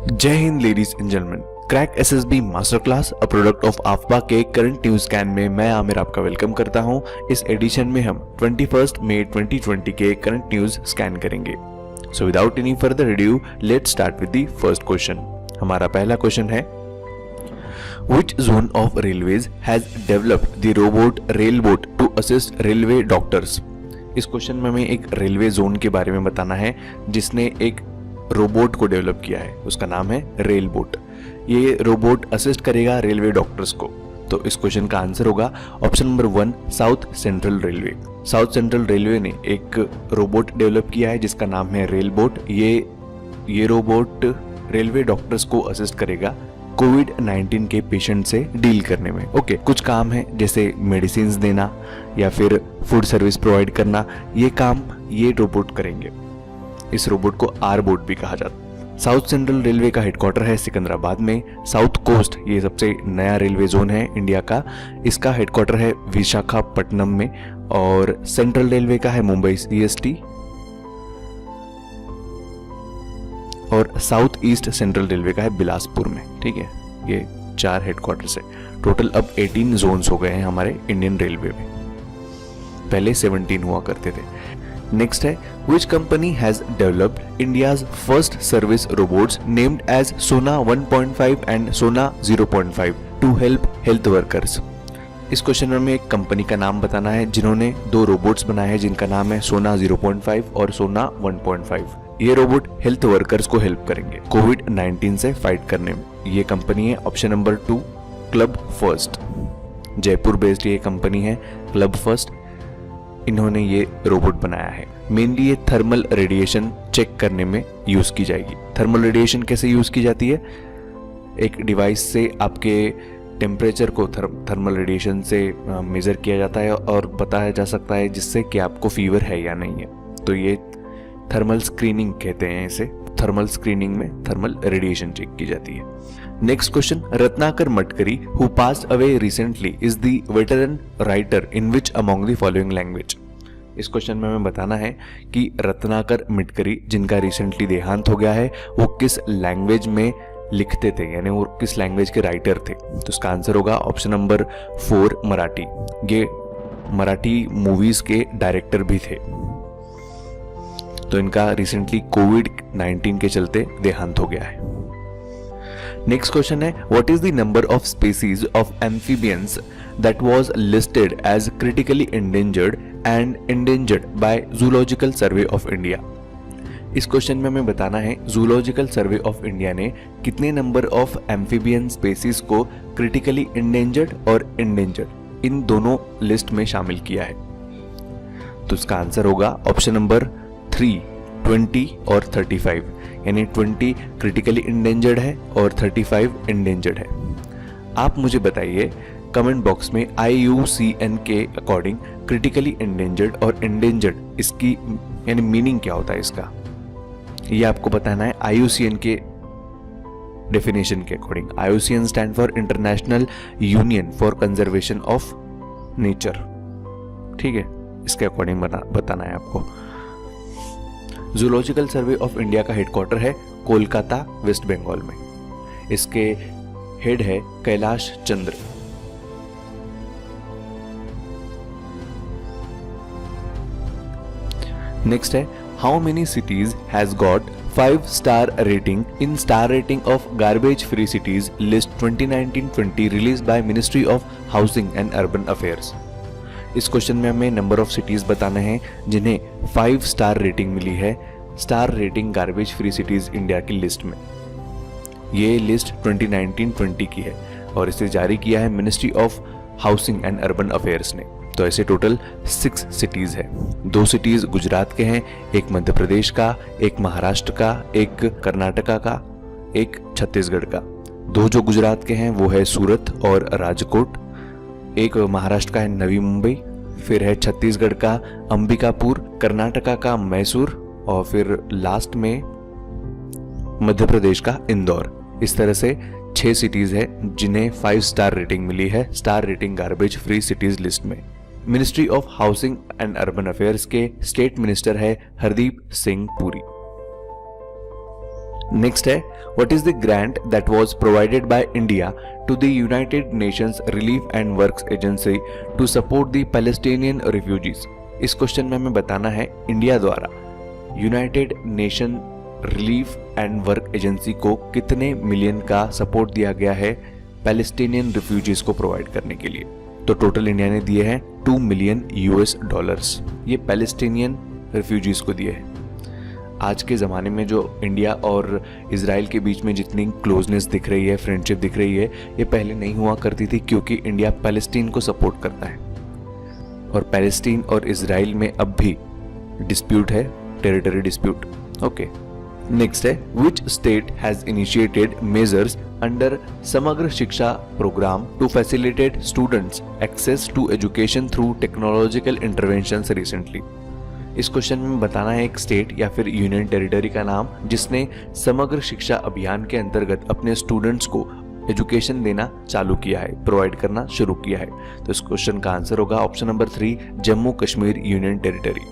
जय हिंद ladies and gentleman. Crack SSB master class a product of आफ्बा के करंट न्यूज स्कैन में मैं आमिर आपका वेलकम करता हूं। इस एडिशन में हम 21 मई 2020 के करंट न्यूज स्कैन करेंगे। So without any further adieu let's start with the first question. हमारा पहला क्वेश्चन है, Which zone of railways has developed the robot railbot to assist railway doctors? इस क्वेश्चन में हमें एक रेलवे जोन के बारे में बताना है जिसने एक रोबोट को डेवलप किया है। उसका नाम है रेलबोट। ये रोबोट असिस्ट करेगा रेलवे डॉक्टर्स को। तो इस क्वेश्चन का आंसर होगा option number 1, south central railway. South central railway ने एक रोबोट डेवलप किया है जिसका नाम है रेलबोट। ये रोबोट रेलवे डॉक्टर्स को असिस्ट करेगा कोविड-19 के पेशेंट से डील करने में। ओके, कुछ काम है जैसे मेडिसिन देना या फिर फूड सर्विस प्रोवाइड करना, ये काम ये रोबोट करेंगे। इस रोबोट को आर-बोट भी कहा जाता है। साउथ सेंट्रल रेलवे का हेडक्वार्टर है सिकंदराबाद में। साउथ कोस्ट ये सबसे नया रेलवे जोन है इंडिया का। इसका हेडक्वार्टर है विशाखापट्टनम में और सेंट्रल रेलवे का है मुंबई सीएसटी और साउथ ईस्ट सेंट्रल रेलवे का है बिलासपुर में। ठीक है, ये 4 हेडक्वार्टर्स है। टोटल अब 18 जोन्स हो गए हैं हमारे इंडियन रेलवे में, पहले 17 हुआ करते थे। नेक्स्ट है, which company has developed India's first service robots named as Sona 1.5 and Sona 0.5 to help health workers. इस क्वेश्चन में हमें एक कंपनी का नाम बताना है जिन्होंने 2 रोबोट्स बनाए हैं जिनका नाम है सोना 0.5 और सोना 1.5। ये रोबोट हेल्थ वर्कर्स को हेल्प करेंगे कोविड-19 से फाइट करने में। ये कंपनी है option number 2, club first. Jaipur based ये कंपनी है क्लब फर्स्ट। इन्होंने ये रोबोट बनाया है। मेनली ये थर्मल रेडिएशन चेक करने में यूज की जाएगी। थर्मल रेडिएशन कैसे यूज की जाती है? एक डिवाइस से आपके टेम्परेचर को थर्मल रेडिएशन से मेजर किया जाता है और बताया जा सकता है जिससे कि आपको फीवर है या नहीं है। तो ये थर्मल स्क्रीनिंग कहते हैं इसे। थर्मल स्क्रीनिंग में थर्मल रेडिएशन चेक की जाती है। Next question, Ratnakar Matkari who passed away recently is the veteran writer in which among the following language. इस क्वेश्चन में हमें बताना है कि रत्नाकर मटकरी जिनका रिसेंटली देहांत हो गया है वो किस लैंग्वेज में लिखते थे, यानी वो किस लैंग्वेज के राइटर थे। तो इसका आंसर होगा ऑप्शन नंबर 4, मराठी। ये मराठी मूवीज के डायरेक्टर भी थे। तो इनका रिसेंटली कोविड-19 के चलते देहांत हो गया है। नेक्स्ट क्वेश्चन है, what is the number of species of amphibians that was listed as critically endangered and endangered by zoological survey of India. इस क्वेश्चन में हमें बताना है जूलॉजिकल सर्वे ऑफ इंडिया ने कितने नंबर ऑफ एम्फीबियन स्पीसीज को critically endangered और endangered in दोनों लिस्ट में शामिल किया है। तो इसका आंसर होगा ऑप्शन नंबर 3, 20 और 35, यानी 20 क्रिटिकली इंडेंजर्ड है और 35 इंडेंजर्ड है। आप मुझे बताइए कमेंट बॉक्स में IUCN के अकॉर्डिंग क्रिटिकली इंडेंजर्ड और इंडेंजर्ड इसकी यानी मीनिंग क्या होता है इसका, ये आपको बताना है IUCN के डेफिनेशन के according. IUCN stand for international union for conservation of nature. ठीक है, इसके अकॉर्डिंग बताना है आपको। जूलॉजिकल सर्वे ऑफ इंडिया का हेडक्वार्टर है कोलकाता, वेस्ट बंगाल में। इसके हेड है कैलाश चंद्र। नेक्स्ट है, how many cities has got 5-star rating in star rating of garbage free cities list 2019-20 release by ministry of housing and urban affairs. इस question में हमें number of cities बताने हैं जिन्हें 5-star रेटिंग मिली है star rating garbage free cities India की list में। ये लिस्ट 2019-20 की है और इसे जारी किया है ministry of housing and urban affairs ने। तो ऐसे टोटल 6 सिटीज है। 2 सिटीज गुजरात के हैं, एक मध्य प्रदेश का, एक महाराष्ट्र का, एक कर्नाटका का, एक छत्तीसगढ़ का। 2 जो गुजरात के हैं वो है सूरत और राजकोट। एक महाराष्ट्र का है नवी मुंबई, फिर है छत्तीसगढ़ का अंबिकापुर, कर्नाटका का मैसूर और फिर लास्ट में मध्य प्रदेश का इंदौर। इस तरह से 6 सिटीज है जिन्हें 5-star रेटिंग मिली है star rating garbage free cities list में। Ministry of housing and urban affairs के स्टेट मिनिस्टर है हरदीप सिंह पुरी। नेक्स्ट है, what is the grant that was provided by India to the United Nations Relief and Works Agency to support the Palestinian refugees. इस question में हमें बताना है India द्वारा United Nation Relief and Work Agency को कितने million का support दिया गया है पैलेस्टीनियन रिफ्यूजीज को प्रोवाइड करने के लिए। तो टोटल इंडिया ने दिए हैं $2 मिलियन ये पैलेस्टीनियन रिफ्यूजीज को दिए हैं। आज के ज़माने में जो इंडिया और इजराइल के बीच में जितनी क्लोजनेस दिख रही है, फ्रेंडशिप दिख रही है, ये पहले नहीं हुआ करती थी क्योंकि इंडिया पैलेस्टीन को सपोर्ट करता है और पैलेस्टीन और इजराइल में अब भी डिस्प्यूट है, टेरिटरी डिस्प्यूट। ओके, नेक्स्ट है, which state has initiated measures under Samagra Shiksha programme to facilitate students access to education through technological interventions recently. इस क्वेश्चन में बताना है एक स्टेट या फिर यूनियन टेरिटरी का नाम जिसने समग्र शिक्षा अभियान के अंतर्गत अपने स्टूडेंट्स को एजुकेशन देना चालू किया है, प्रोवाइड करना शुरू किया है। तो इस क्वेश्चन का आंसर होगा option number 3, Jammu Kashmir union territory.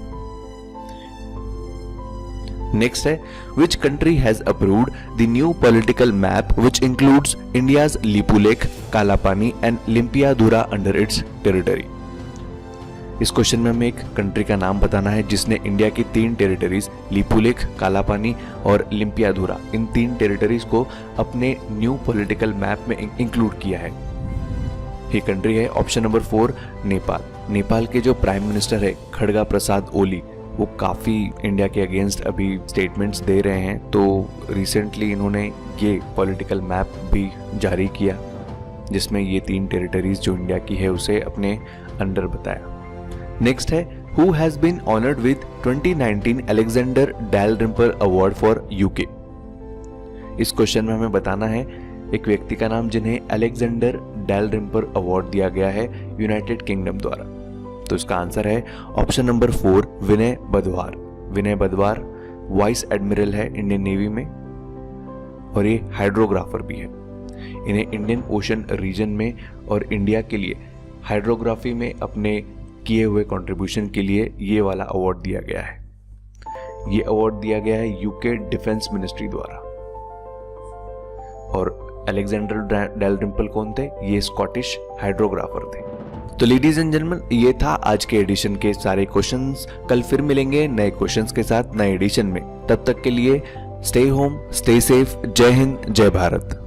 Next है, which country has approved the new political map which includes India's Lipulekh, Kalapani and Limpiadhura under its territory। इस क्वेश्चन में हमें एक कंट्री का नाम बताना है जिसने इंडिया की 3 टेरिटरीज लिपुलेख, कालापानी और लिम्पियाधुरा, इन 3 टेरिटरीज को अपने न्यू पॉलिटिकल मैप में इंक्लूड किया है। ये कंट्री है ऑप्शन नंबर 4, नेपाल। नेपाल के जो प्राइम मिनिस्टर है खड़गा प्रसाद ओली, वो काफ़ी इंडिया के अगेंस्ट अभी स्टेटमेंट्स दे रहे हैं, तो रिसेंटली इन्होंने ये पॉलिटिकल मैप भी जारी किया जिसमें ये 3 टेरिटरीज जो इंडिया की है उसे अपने अंडर बताया। नेक्स्ट है, who has been honoured with 2019 Alexander Dalrymple award for UK. इस क्वेश्चन में हमें बताना है एक व्यक्ति का नाम जिन्हें अलेक्जेंडर डैलरिम्पर अवार्ड दिया गया है यूनाइटेड किंगडम द्वारा। तो इसका आंसर है ऑप्शन नंबर 4, विनय बदवार। विनय बदवार वाइस एडमिरल है इंडियन नेवी में और ये हाइड्रोग्राफर भी है। इन्हें इंडियन ओशन रीजन में और इंडिया के लिए हाइड्रोग्राफी में अपने किए हुए कंट्रीब्यूशन के लिए ये वाला अवार्ड दिया गया है। ये अवार्ड दिया गया है यूके डिफेंस मिनिस्ट्री द्वारा। और अलेक्जेंडर डैलरिम्पल कौन थे? ये स्कॉटिश हाइड्रोग्राफर थे। तो लेडीज एंड जेंटलमैन, ये था आज के एडिशन के सारे क्वेश्चंस। कल फिर मिलेंगे नए क्वेश्चंस के साथ नए एडिशन में। तब तक के लिए स्टे होम, स्टे सेफ। जय हिंद, जय भारत।